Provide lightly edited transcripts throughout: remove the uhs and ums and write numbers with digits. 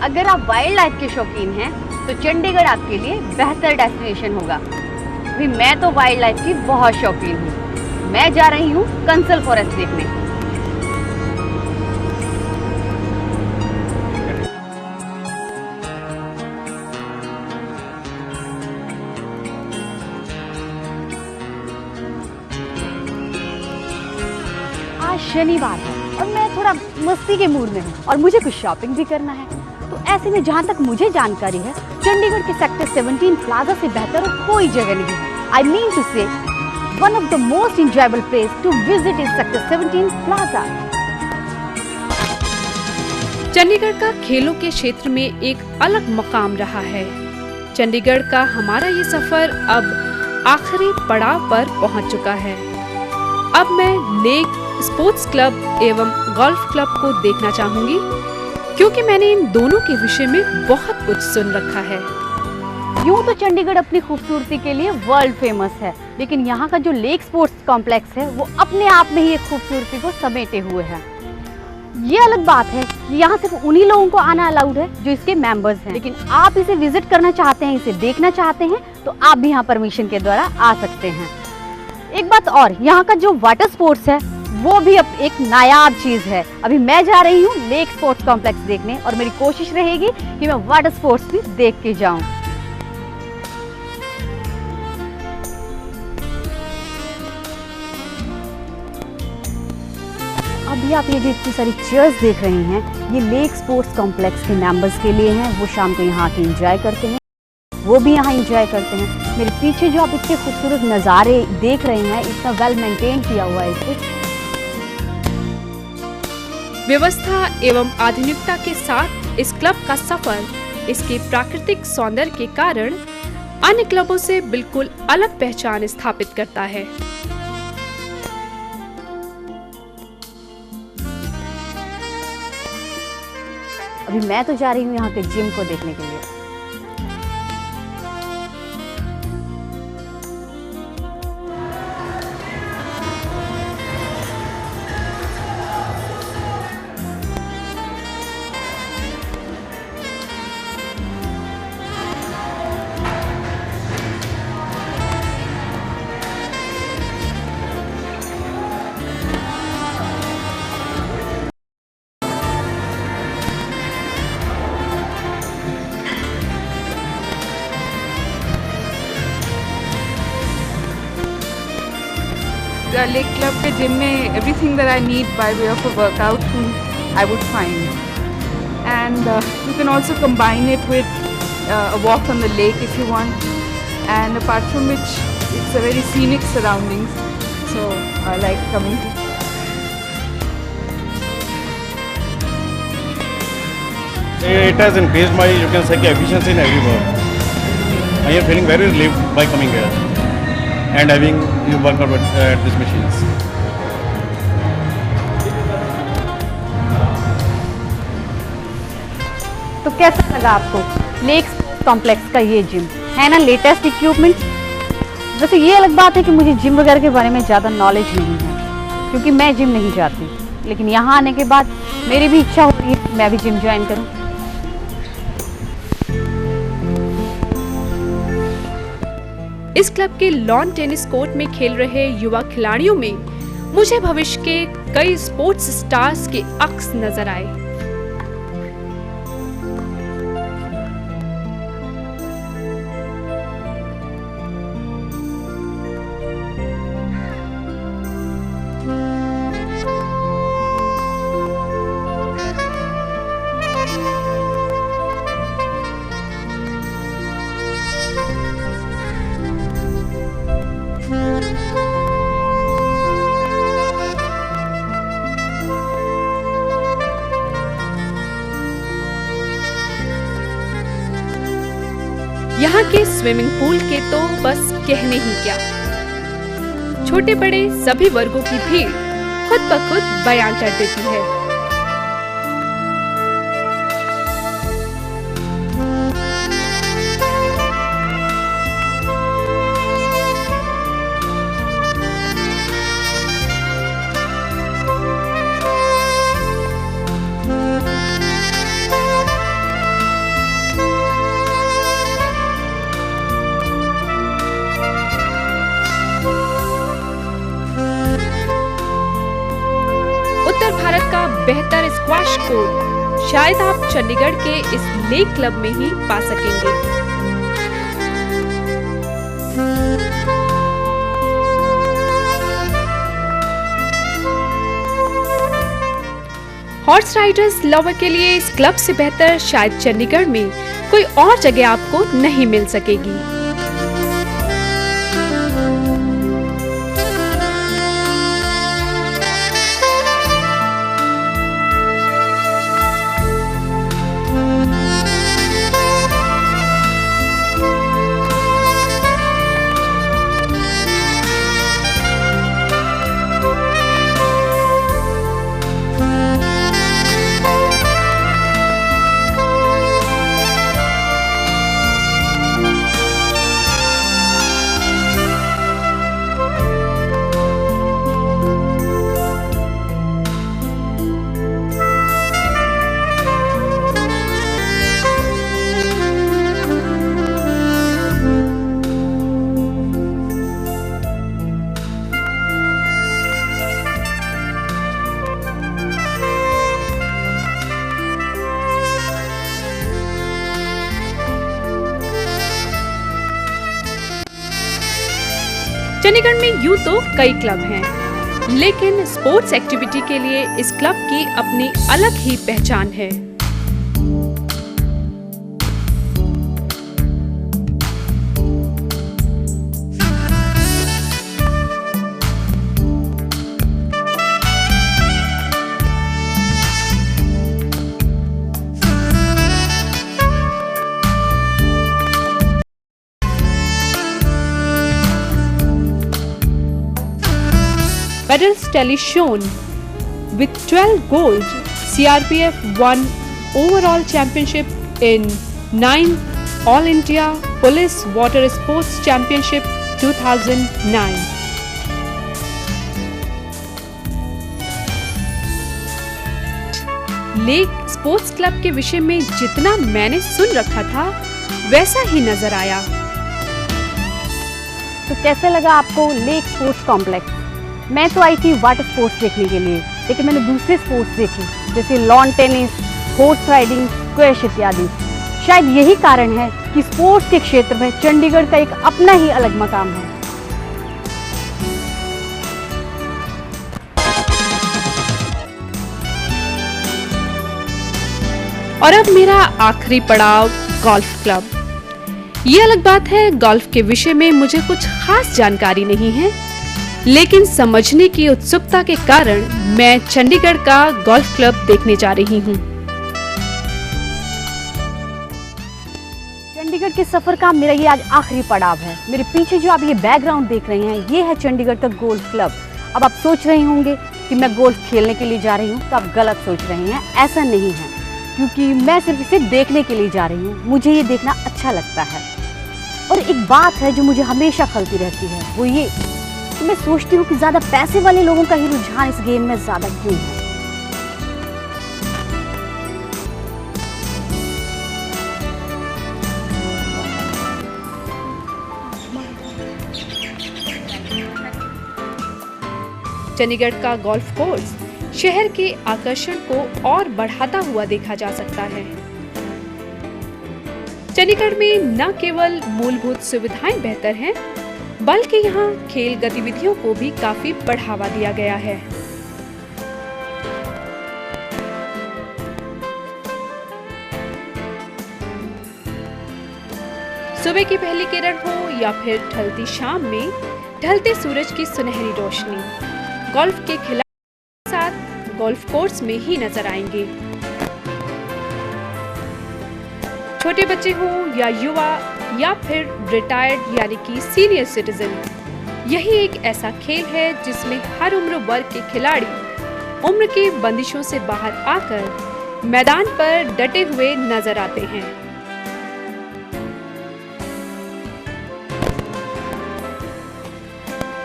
अगर आप wild life के शौकीन हैं तो चंडीगढ़ आपके लिए बेहतर डेस्टिनेशन होगा। अभी मैं तो वाइल्ड लाइफ की बहुत शौकीन हूँ। मैं जा रही हूँ कंसल फॉरेस्ट देखने। आज शनिवार है और मैं थोड़ा मस्ती के मूड में हूँ और मुझे कुछ शॉपिंग भी करना है। तो ऐसे में जहाँ तक मुझे जानकारी है, चंडीगढ़ के सेक्टर 17 प्लाजा से बेहतर और कोई जगह नहीं है। I mean to say one of the most enjoyable place to visit is sector 17 plaza. Chandigarh का खेलों के क्षेत्र में एक अलग मकाम रहा है। चंडीगढ़ का हमारा ये सफर अब आखिरी पड़ाव पर पहुंच चुका है। अब मैं लेक स्पोर्ट्स क्लब एवं गोल्फ क्लब को देखना चाहूंगी, क्योंकि मैंने इन दोनों के विषय में बहुत कुछ सुन रखा है। यूं तो चंडीगढ़ अपनी खूबसूरती के लिए वर्ल्ड फेमस है, लेकिन यहाँ का जो लेक स्पोर्ट्स कॉम्प्लेक्स है वो अपने आप में ही एक खूबसूरती को समेटे हुए है। ये अलग बात है कि यहाँ सिर्फ उन्हीं लोगों को आना अलाउड है जो इसके मेंबर्स हैं, लेकिन आप इसे विजिट करना चाहते हैं, इसे देखना चाहते हैं तो आप भी यहाँ परमिशन के द्वारा आ सकते हैं। एक बात और, यहाँ का जो वाटर स्पोर्ट्स है वो भी अब एक नायाब चीज है। अभी मैं जा रही हूँ लेक स्पोर्ट्स कॉम्प्लेक्स देखने और मेरी कोशिश रहेगी कि मैं वाटर स्पोर्ट्स भी देख के जाऊं। अभी आप ये जो इतनी सारी चेयर्स देख रहे हैं, ये लेक स्पोर्ट्स कॉम्प्लेक्स के मेंबर्स के लिए हैं। वो शाम को यहाँ आके एंजॉय करते हैं, वो भी यहाँ एंजॉय करते हैं। मेरे पीछे जो आप इतने खूबसूरत नज़ारे देख रहे हैं, इतना वेल मेंटेन किया हुआ है इसे। व्यवस्था एवं आधुनिकता के साथ इस क्लब का सफर इसके प्राकृतिक सौंदर्य के कारण अन्य क्लबों से बिल्कुल अलग पहचान स्थापित करता है। अभी मैं तो जा रही हूँ यहाँ के जिम को देखने के लिए। लेक क्लब के जिम में everything that I need by way of a workout I would find, and you can also combine it with a walk on the lake if you want, and apart from which it's a very scenic surroundings, so I like coming. It has increased my, you can say, efficiency in every work. I am feeling very relieved by coming here and having you work out at these machines. तो कैसा लगा आपको lake sports complex का ये gym? है ना latest equipment. वैसे ये अलग बात है कि मुझे जिम वगैरह के बारे में ज़्यादा नॉलेज नहीं है, क्योंकि मैं जिम नहीं जाती, लेकिन यहाँ आने के बाद मेरी भी इच्छा हो रही है कि मैं भी जिम ज्वाइन करूँ। इस क्लब के लॉन टेनिस कोर्ट में खेल रहे युवा खिलाड़ियों में मुझे भविष्य के कई स्पोर्ट्स स्टार्स के अक्स नजर आए। यहाँ के स्विमिंग पूल के तो बस कहने ही क्या, छोटे बड़े सभी वर्गों की भीड़ खुद ब खुद बयां कर देती है। विशेष कोड शायद आप चंडीगढ़ के इस लेक क्लब में ही पा सकेंगे। हॉर्स राइडर्स लवर के लिए इस क्लब से बेहतर शायद चंडीगढ़ में कोई और जगह आपको नहीं मिल सकेगी। चंडीगढ़ में यूं तो कई क्लब हैं, लेकिन स्पोर्ट्स एक्टिविटी के लिए इस क्लब की अपनी अलग ही पहचान है। Medals tally shown with 12 gold, CRPF won overall championship in 9th All India Police Water Sports Championship 2009. Lake sports club के विषय में जितना मैंने सुन रखा था वैसा ही नजर आया। तो कैसे लगा आपको लेक स्पोर्ट्स कॉम्प्लेक्स? मैं तो आई थी वाटर स्पोर्ट्स देखने के लिए, लेकिन मैंने दूसरे स्पोर्ट्स देखे जैसे lawn tennis, horse riding, squash इत्यादि। शायद यही कारण है कि स्पोर्ट्स के क्षेत्र में चंडीगढ़ का एक अपना ही अलग मकाम है। और अब मेरा आखिरी पड़ाव गोल्फ क्लब। ये अलग बात है, गोल्फ के विषय में मुझे कुछ खास जानकारी नहीं है, लेकिन समझने की उत्सुकता के कारण मैं चंडीगढ़ का गोल्फ क्लब देखने जा रही हूँ। चंडीगढ़ के सफर का मेरा ये आज आखिरी पड़ाव है। मेरे पीछे जो आप ये बैकग्राउंड देख रहे हैं, ये है चंडीगढ़ का गोल्फ क्लब। अब आप सोच रहे होंगे कि मैं गोल्फ खेलने के लिए जा रही हूँ, तो आप गलत सोच रहे हैं। ऐसा नहीं है, क्योंकि मैं सिर्फ इसे देखने के लिए जा रही हूँ। मुझे ये देखना अच्छा लगता है। और एक बात है जो मुझे हमेशा खलती रहती है, वो ये कि मैं सोचती हूँ कि ज़्यादा पैसे वाले लोगों का ही रुझान इस गेम में ज़्यादा क्यों है। चंडीगढ़ का गोल्फ कोर्स शहर के आकर्षण को और बढ़ाता हुआ देखा जा सकता है। चंडीगढ़ में न केवल मूलभूत सुविधाएं बेहतर हैं, बल्कि यहाँ खेल गतिविधियों को भी काफी बढ़ावा दिया गया है। सुबह की पहली किरण हो या फिर ढलती शाम में ढलते सूरज की सुनहरी रोशनी, गोल्फ के खिलाड़ी साथ गोल्फ कोर्स में ही नजर आएंगे। छोटे बच्चे हों या युवा या फिर रिटायर्ड यानी कि सीनियर सिटीजन, यही एक ऐसा खेल है जिसमें हर उम्र वर्ग के खिलाड़ी उम्र की बंदिशों से बाहर आकर मैदान पर डटे हुए नजर आते हैं।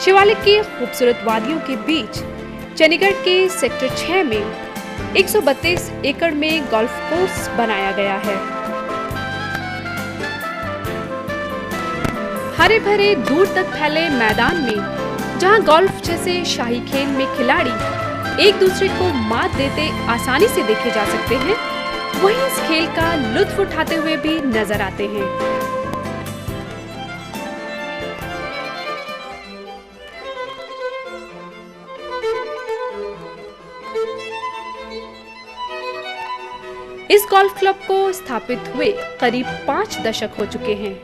शिवालिक की खूबसूरत वादियों के बीच चंडीगढ़ के सेक्टर 6 में 132 एकड़ में गोल्फ कोर्स बनाया गया है। हरे भरे दूर तक फैले मैदान में जहां गोल्फ जैसे शाही खेल में खिलाड़ी एक दूसरे को मात देते आसानी से देखे जा सकते हैं, वहीं इस खेल का लुत्फ उठाते हुए भी नजर आते हैं। इस गोल्फ क्लब को स्थापित हुए करीब 5 दशक हो चुके हैं।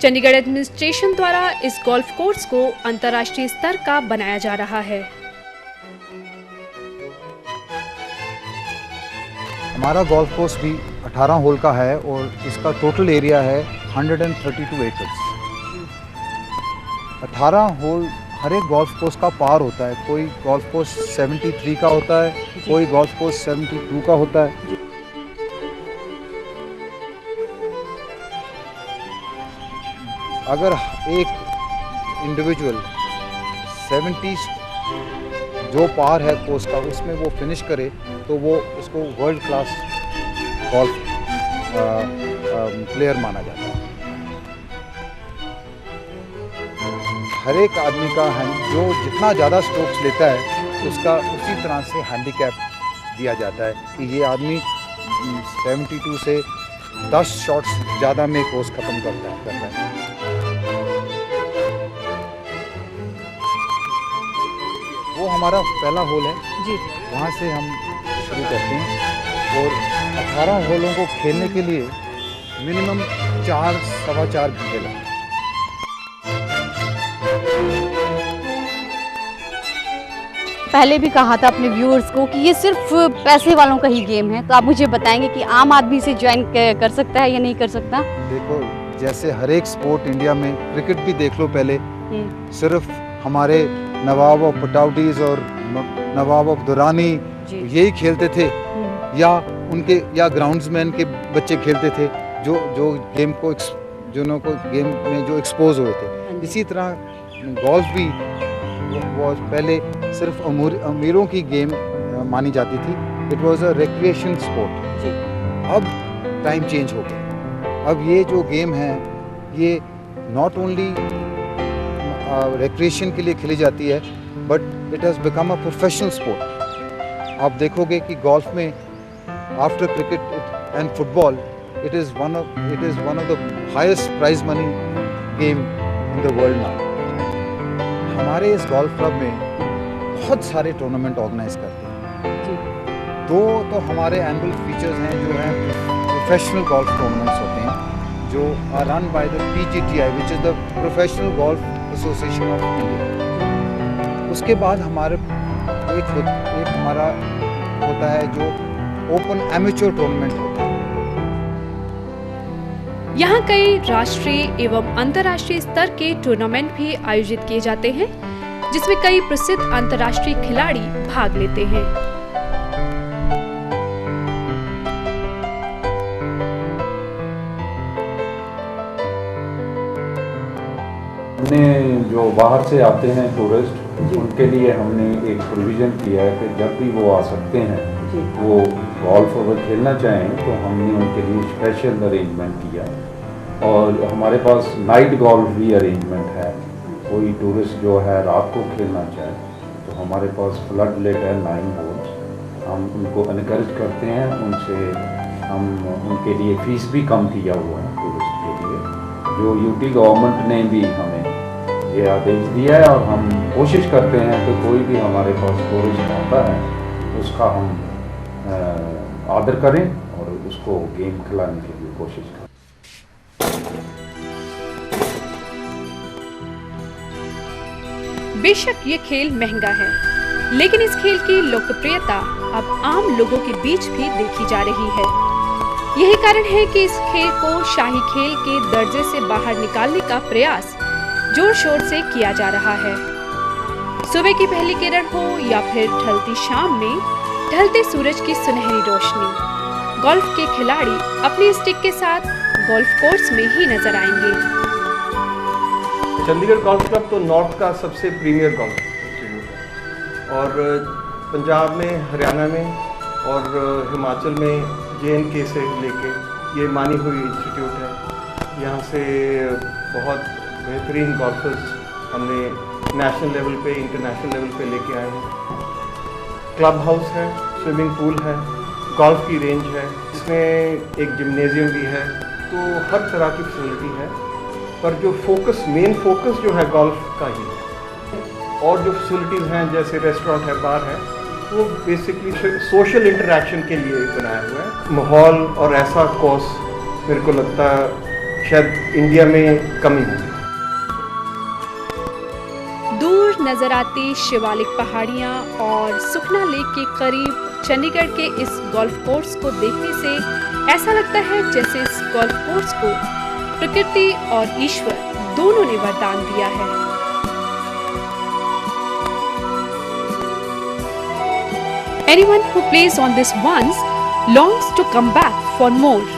चंडीगढ़ एडमिनिस्ट्रेशन द्वारा इस गोल्फ कोर्स को अंतर्राष्ट्रीय स्तर का बनाया जा रहा है। हमारा गोल्फ कोर्स भी 18 होल का है और इसका टोटल एरिया है 132 एकर्स। 18 होल हर एक गोल्फ कोर्स का पार होता है। कोई गोल्फ कोर्स 73 का होता है, कोई गोल्फ कोर्स 72 का होता है। अगर एक इंडिविजुअल 70 जो पार है कोर्स का उसमें वो फिनिश करे तो वो उसको वर्ल्ड क्लास गोल्फ प्लेयर माना जाता है। हर एक आदमी का जो जितना ज़्यादा स्ट्रोक्स लेता है उसका उसी तरह से हैंडीकैप दिया जाता है कि ये आदमी 72 से 10 शॉट्स ज़्यादा में कोर्स ख़त्म करता है। वो हमारा पहला होल है जी, वहाँ से हम शुरू करते हैं और 18 होलों को खेलने के लिए मिनिमम 4 सवा 4 घंटे लगते हैं। पहले भी कहा था अपने व्यूअर्स को कि ये सिर्फ पैसे वालों का ही गेम है, तो आप मुझे बताएंगे कि आम आदमी इसे ज्वाइन कर सकता है या नहीं कर सकता? देखो, जैसे हर एक स्पोर्ट इंडिया में, क्रिकेट भी देख लो पहले, सिर्फ हमारे नवाब ऑफ पटाउडीज और नवाब ऑफ दुरानी यही खेलते थे या उनके ग्राउंड्समैन के बच्चे खेलते थे जो गेम को गेम में जो एक्सपोज हुए थे। इसी तरह गोल्फ भी पहले सिर्फ अमीरों की गेम मानी जाती थी। It was a recreation sport. अब टाइम चेंज हो गया। अब ये जो गेम है ये नॉट ओनली रिक्रिएशन के लिए खेली जाती है but it has become a professional sport. आप देखोगे कि गोल्फ में after cricket and football it is one of the highest prize money game in the world now. हमारे इस गोल्फ क्लब में बहुत सारे टूर्नामेंट ऑर्गेनाइज करते हैं। तो हमारे एनुअल फीचर्स हैं जो हैं प्रोफेशनल गोल्फ टूर्नामेंट्स होते हैं जो are run by the PGTI which is the professional golf association of India. उसके बाद हमारे एक हमारा होता है जो ओपन एमेच्योर टूर्नामेंट होता है। यहाँ कई राष्ट्रीय एवं अंतर्राष्ट्रीय स्तर के टूर्नामेंट भी आयोजित किए जाते हैं जिसमें कई प्रसिद्ध अंतर्राष्ट्रीय खिलाड़ी भाग लेते हैं। हमने जो बाहर से आते हैं टूरिस्ट उनके लिए हमने एक प्रोविज़न किया है कि जब भी वो आ सकते हैं वो गोल्फ अगर खेलना चाहें तो हमने उनके लिए स्पेशल अरेंजमेंट किया और हमारे पास नाइट गोल्फ भी अरेंजमेंट है। कोई टूरिस्ट जो है रात को खेलना चाहे तो हमारे पास फ्लड लेट है 9 होल्स। हम उनको इनकरेज करते हैं, उनसे हम उनके लिए फ़ीस भी कम किया हुआ है टूरिस्ट के लिए। जो UT गवर्नमेंट ने भी हमें ये आदेश दिया है और हम कोशिश करते हैं कि कोई भी हमारे पास टूरिस्ट आता है उसका हम आदर करें और उसको गेम खिलाने के लिए कोशिश करें। बेशक ये खेल महंगा है, लेकिन इस खेल की लोकप्रियता अब आम लोगों के बीच भी देखी जा रही है। यही कारण है कि इस खेल को शाही खेल के दर्जे से बाहर निकालने का प्रयास जोर शोर से किया जा रहा है। सुबह की पहली किरण हो या फिर ढलती शाम में ढलते सूरज की सुनहरी रोशनी, गोल्फ के खिलाड़ी अपनी स्टिक के साथ गोल्फ कोर्स में ही नजर आएंगे। चंडीगढ़ गोल्फ क्लब तो नॉर्थ का सबसे प्रीमियर गोल्फ इंस्टीट्यूट है और पंजाब में, हरियाणा में और हिमाचल में JNK से लेके ये मानी हुई इंस्टीट्यूट है। यहाँ से बहुत बेहतरीन गोल्फर्स हमने नेशनल लेवल पे, इंटरनेशनल लेवल पे लेके आए हैं क्लब हाउस है, स्विमिंग पूल है, गोल्फ की रेंज है, इसमें एक जिम्नेजियम भी है, तो हर तरह की फैसिलिटी है। पर जो मेन फोकस जो है गोल्फ का ही है। और जो फैसिलिटीज़ हैं जैसे रेस्टोरेंट है, बार है, वो बेसिकली सोशल इंटरेक्शन के लिए बनाया हुआ है। माहौल और ऐसा कोर्स मेरे को लगता है शायद इंडिया में कम ही होगी। दूर नजर आती शिवालिक पहाड़ियां और सुखना लेक के करीब चंडीगढ़ के इस गोल्फ कोर्स को देखने से ऐसा लगता है जैसे इस गोल्फ कोर्स को प्रकृति और ईश्वर दोनों ने वरदान दिया है। Anyone who plays on this once longs to come back for more.